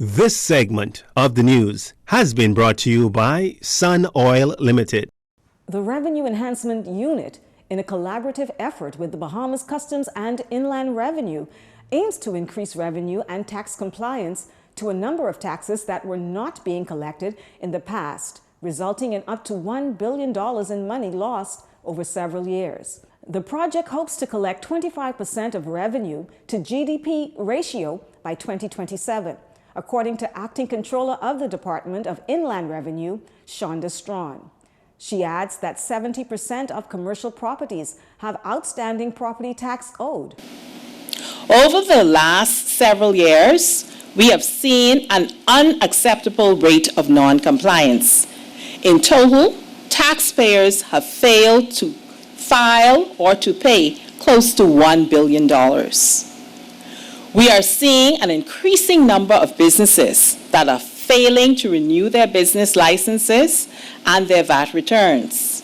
This segment of the news has been brought to you by Sun Oil Limited. The Revenue Enhancement Unit, in a collaborative effort with the Bahamas Customs and Inland Revenue, aims to increase revenue and tax compliance to a number of taxes that were not being collected in the past, resulting in up to $1 billion in money lost over several years. The project hopes to collect 25% of revenue to GDP ratio by 2027, according to Acting Controller of the Department of Inland Revenue, Shonda Strawn. She adds that 70% of commercial properties have outstanding property tax owed. Over the last several years, we have seen an unacceptable rate of non-compliance. In total, taxpayers have failed to file or to pay close to $1 billion. We are seeing an increasing number of businesses that are failing to renew their business licenses and their VAT returns.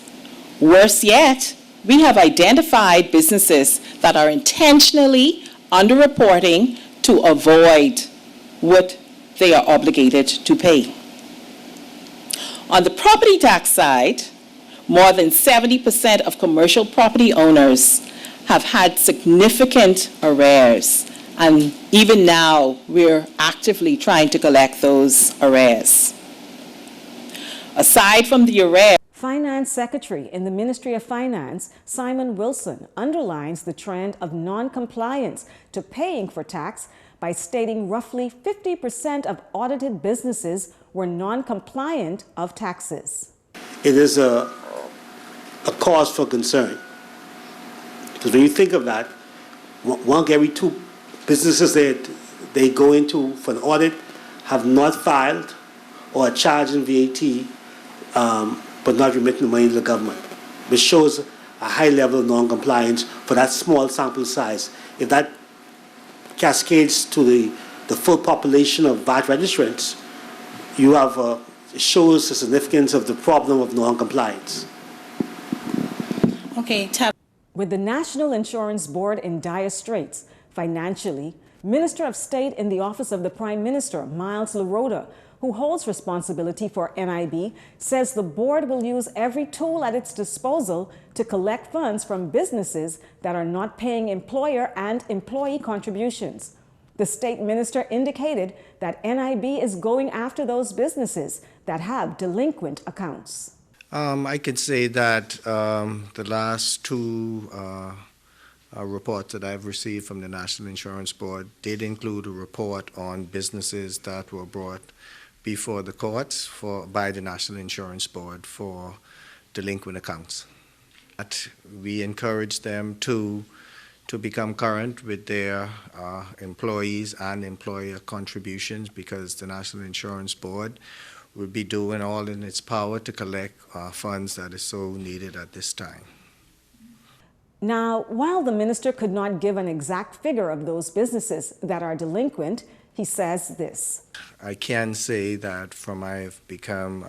Worse yet, we have identified businesses that are intentionally underreporting to avoid what they are obligated to pay. On the property tax side, more than 70% of commercial property owners have had significant arrears, and even now we're actively trying to collect those arrears. Aside from the arrears, Finance Secretary in the Ministry of Finance, Simon Wilson, underlines the trend of non-compliance to paying for tax by stating roughly 50% of audited businesses were non-compliant of taxes. It is a cause for concern, because when you think of that, one every two businesses that they go into for an audit have not filed or are charging VAT but not remitting the money to the government, which shows a high level of non-compliance for that small sample size. If that cascades to the full population of VAT registrants, you have it shows the significance of the problem of non-compliance. okay, With the National Insurance Board in dire straits financially, Minister of State in the Office of the Prime Minister, Miles LaRota, who holds responsibility for NIB, says the board will use every tool at its disposal to collect funds from businesses that are not paying employer and employee contributions. The state minister indicated that NIB is going after those businesses that have delinquent accounts. I can say that the last two reports that I've received from the National Insurance Board did include a report on businesses that were brought before the courts by the National Insurance Board for delinquent accounts. We encourage them to become current with their employees and employer contributions, because the National Insurance Board will be doing all in its power to collect funds that is so needed at this time. Now, while the minister could not give an exact figure of those businesses that are delinquent, he says this. I can say that from I've become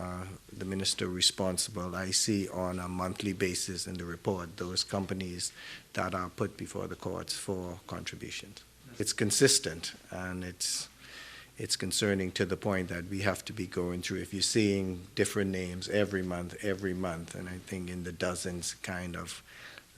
the minister responsible, I see on a monthly basis in the report those companies that are put before the courts for contributions. It's consistent, and it's concerning to the point that we have to be going through, if you're seeing different names every month, and I think in the dozens kind of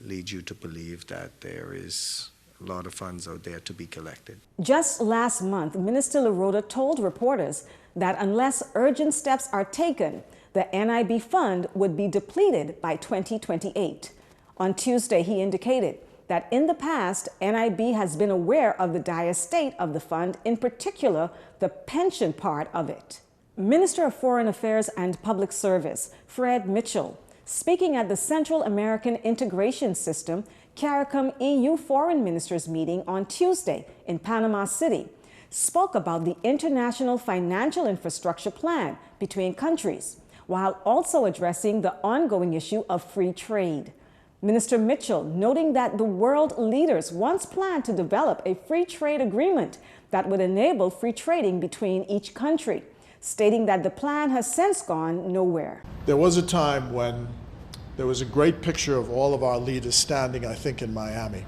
leads you to believe that there is a lot of funds out there to be collected. Just last month, Minister LaRota told reporters that unless urgent steps are taken, the NIB fund would be depleted by 2028. On Tuesday, he indicated that in the past, NIB has been aware of the dire state of the fund, in particular, the pension part of it. Minister of Foreign Affairs and Public Service, Fred Mitchell, speaking at the Central American Integration System, CARICOM EU Foreign Ministers meeting on Tuesday in Panama City, spoke about the international financial infrastructure plan between countries, while also addressing the ongoing issue of free trade. Minister Mitchell noting that the world leaders once planned to develop a free trade agreement that would enable free trading between each country, stating that the plan has since gone nowhere. There was a time when there was a great picture of all of our leaders standing, I think, in Miami.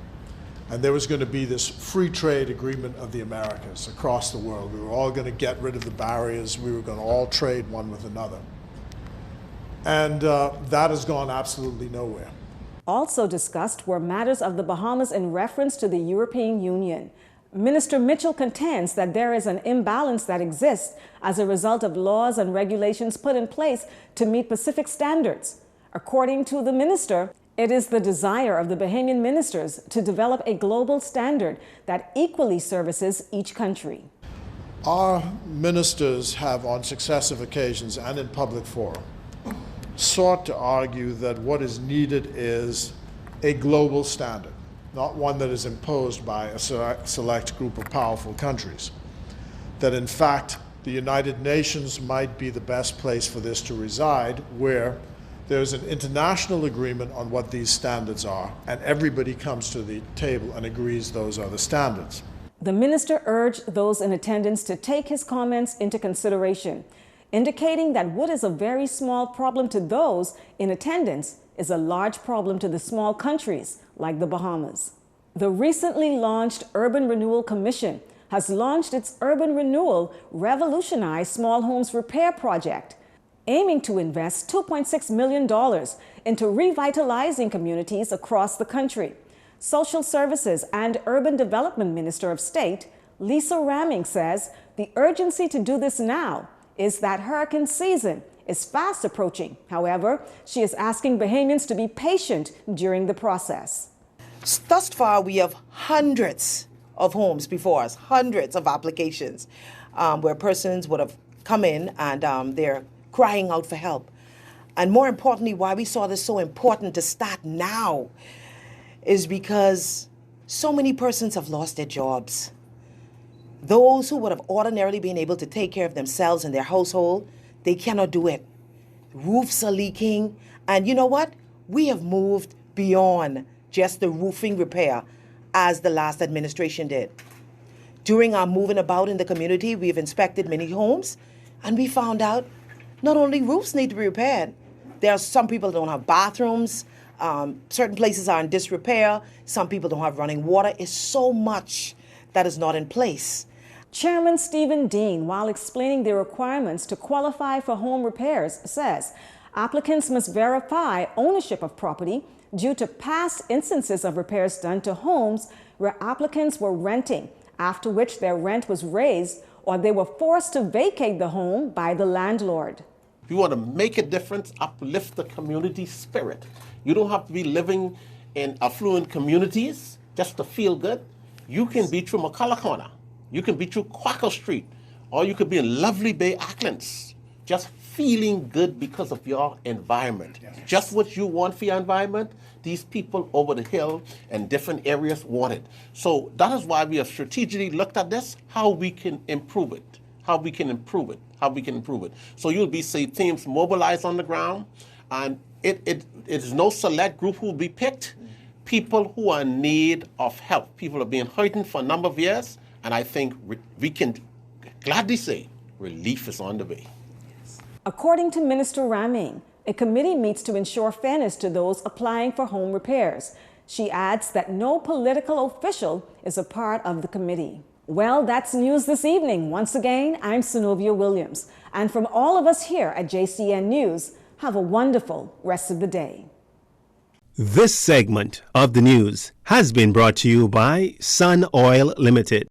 And there was going to be this free trade agreement of the Americas across the world. We were all going to get rid of the barriers. We were going to all trade one with another. And that has gone absolutely nowhere. Also discussed were matters of the Bahamas in reference to the European Union. Minister Mitchell contends that there is an imbalance that exists as a result of laws and regulations put in place to meet Pacific standards. According to the minister, it is the desire of the Bahamian ministers to develop a global standard that equally services each country. Our ministers have, on successive occasions and in public forum, sought to argue that what is needed is a global standard, not one that is imposed by a select group of powerful countries. That in fact, the United Nations might be the best place for this to reside, where there's an international agreement on what these standards are, and everybody comes to the table and agrees those are the standards. The minister urged those in attendance to take his comments into consideration, indicating that what is a very small problem to those in attendance is a large problem to the small countries like the Bahamas. The recently launched Urban Renewal Commission has launched its Urban Renewal Revolutionize Small Homes Repair project, aiming to invest $2.6 million into revitalizing communities across the country. Social Services and Urban Development Minister of State, Lisa Ramming, says the urgency to do this now is that hurricane season is fast approaching. However, she is asking Bahamians to be patient during the process. Thus far, we have hundreds of homes before us, hundreds of applications where persons would have come in and they're crying out for help. And more importantly, why we saw this so important to start now is because so many persons have lost their jobs. Those who would have ordinarily been able to take care of themselves and their household, they cannot do it. Roofs are leaking, and you know what? We have moved beyond just the roofing repair as the last administration did. During our moving about in the community, we've inspected many homes, and we found out not only roofs need to be repaired, there are some people that don't have bathrooms, certain places are in disrepair, some people don't have running water. It's so much that is not in place. Chairman Stephen Dean, while explaining the requirements to qualify for home repairs, says applicants must verify ownership of property due to past instances of repairs done to homes where applicants were renting, after which their rent was raised or they were forced to vacate the home by the landlord. If you want to make a difference, uplift the community spirit. You don't have to be living in affluent communities just to feel good. You can be through McCullough Corner. You can be through Quaker Street. Or you could be in Lovely Bay, Acklands. Just feeling good because of your environment. Yes. Just what you want for your environment, these people over the hill and different areas want it. So that is why we have strategically looked at this, how we can improve it, how we can improve it, how we can improve it. So you'll be, say, teams mobilized on the ground, and it is no select group who will be picked. People who are in need of help. People have been hurting for a number of years, and I think we can gladly say relief is on the way. According to Minister Ramming, a committee meets to ensure fairness to those applying for home repairs. She adds that no political official is a part of the committee. Well, that's news this evening. Once again, I'm Synovia Williams. And from all of us here at JCN News, have a wonderful rest of the day. This segment of the news has been brought to you by Sun Oil Limited.